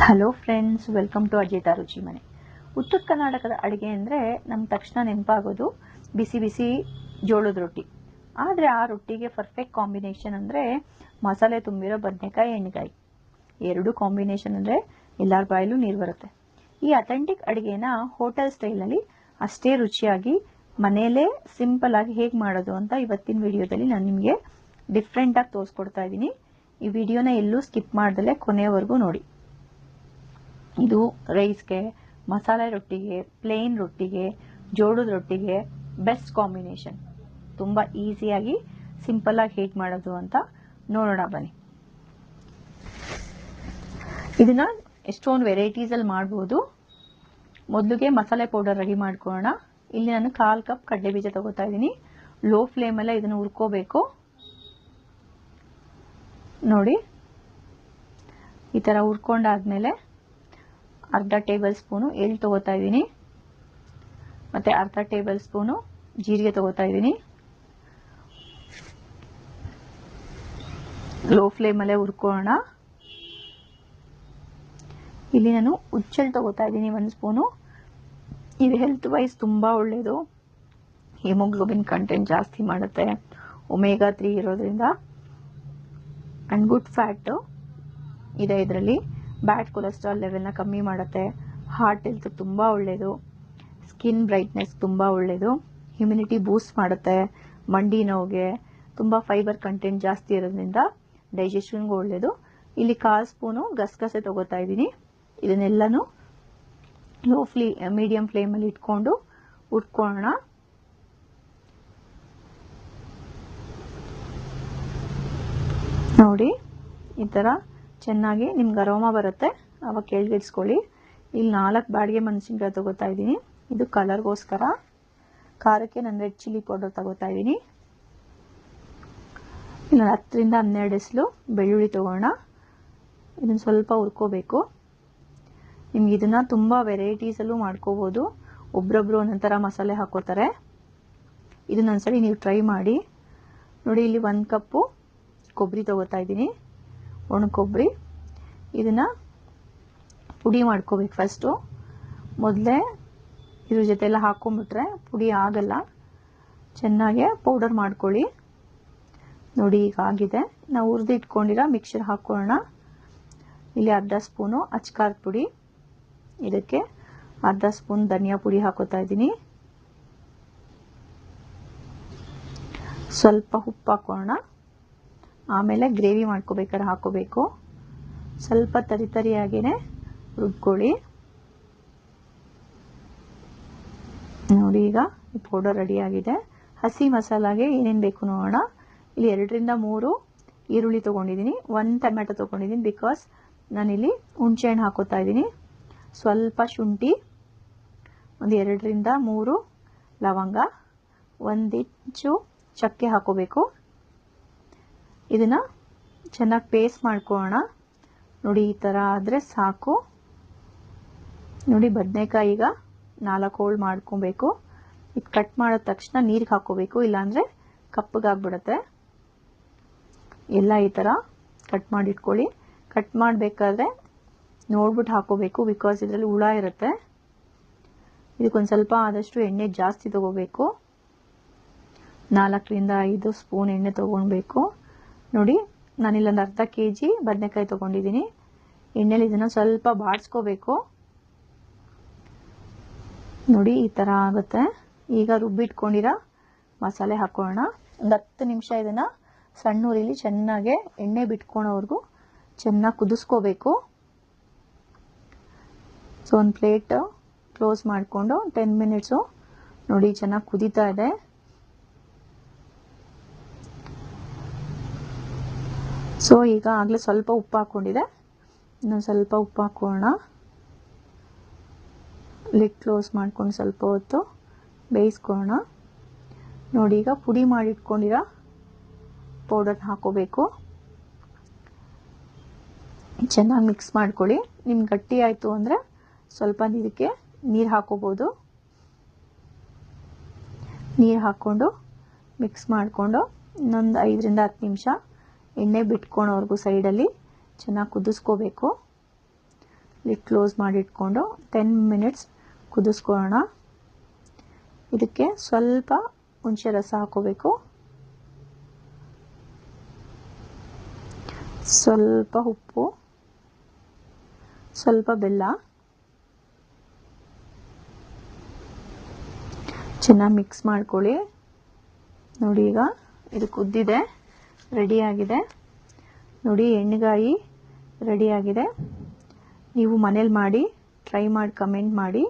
Hello friends, welcome to ಅಜೇತಾ ರುಚಿ ಮನೆ. ಉತ್ತರ ಕರ್ನಾಟಕದ ಅಡುಗೆ ಅಂದರೆ ನಮ್ಮ ತಕ್ಷಣ ನೆನಪಾಗೋದು ಬಿಸಿ ಬಿಸಿ ಜೋಳದ ರೊಟ್ಟಿ. ಆದರೆ ಆ ರೊಟ್ಟಿಗೆ ಪರ್ಫೆಕ್ಟ್ ಕಾಂಬಿನೇಷನ್ ಅಂದರೆ ಮಸಾಲೆ ತುಂಬಿರೋ ಬದನೆಕಾಯಿ, ಎಣ್ಣೆಕಾಯಿ. ಎರಡು ಕಾಂಬಿನೇಷನ್ ಅಂದರೆ ಎಲ್ಲರ ಬಾಯಲ್ಲೂ ನೀರು ಬರುತ್ತೆ. ಈ ಅಥೆಂಟಿಕ್ ಅಡುಗೆನ ಹೋಟೆಲ್ ಸ್ಟೈಲ್ನಲ್ಲಿ ಅಷ್ಟೇ ರುಚಿಯಾಗಿ ಮನೆಯಲ್ಲೇ ಸಿಂಪಲ್ ಆಗಿ ಹೇಗೆ ಮಾಡೋದು ಅಂತ ಇವತ್ತಿನ ವಿಡಿಯೋದಲ್ಲಿ ನಾನು ನಿಮಗೆ ಡಿಫ್ರೆಂಟಾಗಿ ತೋರಿಸ್ಕೊಡ್ತಾ ಇದ್ದೀನಿ. ಈ ವಿಡಿಯೋನ ಎಲ್ಲೂ ಸ್ಕಿಪ್ ಮಾಡ್ದಲೇ ಕೊನೆಯವರೆಗೂ ನೋಡಿ. ಇದು ರೈಸ್ಗೆ, ಮಸಾಲೆ ರೊಟ್ಟಿಗೆ, ಪ್ಲೇನ್ ರೊಟ್ಟಿಗೆ, ಜೋಳದ ರೊಟ್ಟಿಗೆ ಬೆಸ್ಟ್ ಕಾಂಬಿನೇಷನ್. ತುಂಬ ಈಸಿಯಾಗಿ ಸಿಂಪಲ್ಲಾಗಿ ಹೇಗೆ ಮಾಡೋದು ಅಂತ ನೋಡೋಣ ಬನ್ನಿ. ಇದನ್ನ ಎಷ್ಟೊಂದು ವೆರೈಟೀಸಲ್ಲಿ ಮಾಡ್ಬೋದು. ಮೊದಲಿಗೆ ಮಸಾಲೆ ಪೌಡರ್ ರೆಡಿ ಮಾಡ್ಕೊಳ್ಳೋಣ. ಇಲ್ಲಿ ನಾನು 1/4 ಕಪ್ ಕಡಲೆ ಬೀಜ ತಗೋತಾ ಇದ್ದೀನಿ. ಲೋ ಫ್ಲೇಮಲ್ಲೇ ಇದನ್ನು ಹುರ್ಕೋಬೇಕು. ನೋಡಿ, ಈ ಥರ ಹುರ್ಕೊಂಡಾದ್ಮೇಲೆ ಅರ್ಧ ಟೇಬಲ್ ಸ್ಪೂನು ಎಳ್ಳು ತಗೋತಾ ಇದ್ದೀನಿ, ಮತ್ತೆ ಅರ್ಧ ಟೇಬಲ್ ಸ್ಪೂನು ಜೀರಿಗೆ ತಗೋತಾ ಇದ್ದೀನಿ. ಲೋ ಫ್ಲೇಮಲ್ಲೇ ಹುರ್ಕೊಳ್ಳೋಣ. ಇಲ್ಲಿ ನಾನು ಉಚ್ಚೆಳ್ಳು ತಗೋತಾ ಇದ್ದೀನಿ 1 ಸ್ಪೂನು. ಇದು ಹೆಲ್ತ್ ವೈಸ್ ತುಂಬ ಒಳ್ಳೆಯದು. ಹಿಮೋಗ್ಲೋಬಿನ್ ಕಂಟೆಂಟ್ ಜಾಸ್ತಿ ಮಾಡುತ್ತೆ, ಒಮೆಗಾ 3 ಇರೋದ್ರಿಂದ, ಆ್ಯಂಡ್ ಗುಡ್ ಫ್ಯಾಟು ಇದೆ ಇದರಲ್ಲಿ. ಬ್ಯಾಡ್ ಕೊಲೆಸ್ಟ್ರಾಲ್ ಲೆವೆಲ್ನ ಕಮ್ಮಿ ಮಾಡುತ್ತೆ, ಹಾರ್ಟ್ ಹೆಲ್ತ್ ತುಂಬ ಒಳ್ಳೆಯದು, ಸ್ಕಿನ್ ಬ್ರೈಟ್ನೆಸ್ ತುಂಬ ಒಳ್ಳೆಯದು, ಇಮ್ಯುನಿಟಿ ಬೂಸ್ಟ್ ಮಾಡುತ್ತೆ, ಮಂಡಿ ನೋವಿಗೆ. ತುಂಬ ಫೈಬರ್ ಕಂಟೆಂಟ್ ಜಾಸ್ತಿ ಇರೋದ್ರಿಂದ ಡೈಜೆಷನ್ಗೂ ಒಳ್ಳೆಯದು. ಇಲ್ಲಿ 1/4 ಸ್ಪೂನು ಗಸಗಸೆ ತಗೋತಾ ಇದ್ದೀನಿ. ಇದನ್ನೆಲ್ಲನೂ ಮೀಡಿಯಂ ಫ್ಲೇಮಲ್ಲಿ ಇಟ್ಕೊಂಡು ಹುರ್ಕೊಳ್ಳೋಣ. ನೋಡಿ, ಈ ಥರ ಚೆನ್ನಾಗಿ ನಿಮ್ಗೆ ಅರೋಮ ಬರುತ್ತೆ, ಅವಾಗ ಕೆಳಗಿಡಿಸ್ಕೊಳ್ಳಿ. ಇಲ್ಲಿ 4 ಬಾಡಿಗೆ ಮೆಣಸಿನ್ಕಾಯಿ ತಗೋತಾ ಇದ್ದೀನಿ. ಇದು ಕಲರ್ಗೋಸ್ಕರ. ಖಾರಕ್ಕೆ ನಾನು ರೆಡ್ ಚಿಲ್ಲಿ ಪೌಡರ್ ತಗೋತಾ ಇದ್ದೀನಿ. ಇಲ್ಲಿ 10 ರಿಂದ 12 ಎಸಳು ಬೆಳ್ಳುಳ್ಳಿ ತಗೋಣ. ಇದನ್ನು ಸ್ವಲ್ಪ ಹುರ್ಕೋಬೇಕು. ನಿಮ್ಗೆ ಇದನ್ನ ತುಂಬ ವೆರೈಟೀಸಲ್ಲೂ ಮಾಡ್ಕೋಬೋದು. ಒಬ್ರೊಬ್ರು ಒಂದೊಂಥರ ಮಸಾಲೆ ಹಾಕೋತಾರೆ. ಇದನ್ನ ಒಂದ್ಸರಿ ನೀವು ಟ್ರೈ ಮಾಡಿ ನೋಡಿ. ಇಲ್ಲಿ 1 ಕಪ್ಪು ಕೊಬ್ಬರಿ ತಗೋತಾ ಇದ್ದೀನಿ, ಒಣ ಕೊಬ್ಬರಿ. ಇದನ್ನ ಪುಡಿ ಮಾಡ್ಕೋಬೇಕು ಫಸ್ಟು. ಮೊದಲೇ ಇದ್ರ ಜೊತೆ ಎಲ್ಲ ಹಾಕೊಂಡ್ಬಿಟ್ರೆ ಪುಡಿ ಆಗಲ್ಲ. ಚೆನ್ನಾಗೆ ಪೌಡರ್ ಮಾಡ್ಕೊಳ್ಳಿ. ನೋಡಿ, ಈಗ ಆಗಿದೆ. ನಾವು ಹುರಿದು ಇಟ್ಕೊಂಡಿರೋ ಮಿಕ್ಸರ್ ಹಾಕೊಳ್ಳೋಣ. ಇಲ್ಲಿ ಅರ್ಧ ಸ್ಪೂನು ಅಚ್ಕಾರದ ಪುಡಿ, ಇದಕ್ಕೆ ಅರ್ಧ ಸ್ಪೂನ್ ಧನಿಯಾ ಪುಡಿ ಹಾಕೋತಾ ಇದ್ದೀನಿ. ಸ್ವಲ್ಪ ಉಪ್ಪು ಹಾಕೋಣ. ಆಮೇಲೆ ಗ್ರೇವಿ ಮಾಡ್ಕೋಬೇಕಾದ್ರೆ ಹಾಕೋಬೇಕು. ಸ್ವಲ್ಪ ತರಿಯಾಗಿಯೇ ರುಬ್ಕೊಳ್ಳಿ. ನೋಡಿ, ಈಗ ಈ ಪೌಡರ್ ರೆಡಿ ಆಗಿದೆ. ಹಸಿ ಮಸಾಲಾಗೆ ಏನೇನು ಬೇಕು ನೋಡೋಣ. ಇಲ್ಲಿ 2 ರಿಂದ 3 ಈರುಳ್ಳಿ ತೊಗೊಂಡಿದ್ದೀನಿ, 1 ಟೊಮೆಟೊ ತೊಗೊಂಡಿದ್ದೀನಿ, ಬಿಕಾಸ್ ನಾನಿಲ್ಲಿ ಹುಣಸೆಹಣ್ಣು ಹಾಕೋತಾ ಇದ್ದೀನಿ. ಸ್ವಲ್ಪ ಶುಂಠಿ, ಒಂದು 2 ರಿಂದ 3 ಲವಂಗ, 1 ಇಂಚು ಚಕ್ಕೆ ಹಾಕೋಬೇಕು. ಇದನ್ನ ಚೆನ್ನಾಗಿ ಪೇಸ್ಟ್ ಮಾಡ್ಕೊಳ್ಳೋಣ. ನೋಡಿ, ಈ ಥರ ಆದರೆ ಸಾಕು. ನೋಡಿ, ಬದನೆಕಾಯಿ ಈಗ 4 ಹೋಳು ಮಾಡ್ಕೊಬೇಕು. ಇದು ಕಟ್ ಮಾಡಿದ ತಕ್ಷಣ ನೀರಿಗೆ ಹಾಕೋಬೇಕು, ಇಲ್ಲಾಂದರೆ ಕಪ್ಪಗಾಗ್ಬಿಡುತ್ತೆ. ಎಲ್ಲ ಈ ಥರ ಕಟ್ ಮಾಡಿ ಇಟ್ಕೊಳ್ಳಿ. ಕಟ್ ಮಾಡಬೇಕಾದ್ರೆ ನೋಡ್ಬಿಟ್ಟು ಹಾಕೋಬೇಕು, ಬಿಕಾಸ್ ಇದರಲ್ಲಿ ಹುಳ ಇರುತ್ತೆ. ಇದಕ್ಕೊಂದು ಸ್ವಲ್ಪ ಆದಷ್ಟು ಎಣ್ಣೆ ಜಾಸ್ತಿ ತಗೋಬೇಕು. 4 ರಿಂದ 5 ಸ್ಪೂನ್ ಎಣ್ಣೆ ತೊಗೊಳ್ಬೇಕು. ನೋಡಿ, ನಾನಿಲ್ಲೊಂದು ಅರ್ಧ kg ಬದನೆಕಾಯಿ ತೊಗೊಂಡಿದ್ದೀನಿ. ಎಣ್ಣೆಲಿ ಇದನ್ನು ಸ್ವಲ್ಪ ಬಾಡಿಸ್ಕೋಬೇಕು. ನೋಡಿ, ಈ ಥರ ಆಗುತ್ತೆ. ಈಗ ರುಬ್ಬಿಟ್ಕೊಂಡಿರೋ ಮಸಾಲೆ ಹಾಕೋಣ. ಒಂದು 10 ನಿಮಿಷ ಇದನ್ನು ಸಣ್ಣ ಉರಿಲಿ ಚೆನ್ನಾಗೆ ಎಣ್ಣೆ ಬಿಟ್ಕೊಳೋವರೆಗೂ ಚೆನ್ನಾಗಿ ಕುದಿಸ್ಕೋಬೇಕು. ಸೊ ಒಂದು ಪ್ಲೇಟ್ ಕ್ಲೋಸ್ ಮಾಡಿಕೊಂಡು 10 ಮಿನಿಟ್ಸು ನೋಡಿ ಚೆನ್ನಾಗಿ ಕುದೀತಾ ಇದೆ. ಸೊ ಈಗ ಆಗಲೇ ಸ್ವಲ್ಪ ಉಪ್ಪು ಹಾಕ್ಕೊಂಡಿದೆ. ಇನ್ನೊಂದು ಸ್ವಲ್ಪ ಉಪ್ಪು ಹಾಕೋಣ. ಲಿಡ್ ಕ್ಲೋಸ್ ಮಾಡ್ಕೊಂಡು ಸ್ವಲ್ಪ ಹೊತ್ತು ಬೇಯಿಸ್ಕೊಳ್ಳೋಣ. ನೋಡಿ, ಈಗ ಪುಡಿ ಮಾಡಿಟ್ಕೊಂಡಿರೋ ಪೌಡರ್ ಹಾಕೋಬೇಕು. ಚೆನ್ನಾಗಿ ಮಿಕ್ಸ್ ಮಾಡ್ಕೊಳ್ಳಿ. ನಿಮ್ಗೆ ಗಟ್ಟಿ ಆಯಿತು ಅಂದರೆ ಸ್ವಲ್ಪ ಇದಕ್ಕೆ ನೀರು ಹಾಕೋಬೋದು. ನೀರು ಹಾಕ್ಕೊಂಡು ಮಿಕ್ಸ್ ಮಾಡಿಕೊಂಡು ಇನ್ನೊಂದು 5 ರಿಂದ 10 ನಿಮಿಷ ಎಣ್ಣೆ ಬಿಟ್ಕೊಳೋವರೆಗೂ ಸೈಡಲ್ಲಿ ಚೆನ್ನಾಗಿ ಕುದಿಸ್ಕೋಬೇಕು. ಲಿಡ್ ಕ್ಲೋಸ್ ಮಾಡಿಟ್ಕೊಂಡು 10 ಮಿನಿಟ್ಸ್ ಕುದಿಸ್ಕೊಳ್ಳೋಣ. ಇದಕ್ಕೆ ಸ್ವಲ್ಪ ಹುಣಸೆ ರಸ ಹಾಕೋಬೇಕು, ಸ್ವಲ್ಪ ಉಪ್ಪು, ಸ್ವಲ್ಪ ಬೆಲ್ಲ, ಚೆನ್ನಾಗಿ ಮಿಕ್ಸ್ ಮಾಡ್ಕೊಳ್ಳಿ. ನೋಡಿ ಈಗ ಇದು ಕುದ್ದಿದೆ, ರೆಡಿಯಾಗಿದೆ. ನೋಡಿ ಎಣ್ಣೆಗಾಯಿ ರೆಡಿಯಾಗಿದೆ. ನೀವು ಮನೇಲಿ ಮಾಡಿ ಟ್ರೈ ಮಾಡಿ ಕಮೆಂಟ್ ಮಾಡಿ.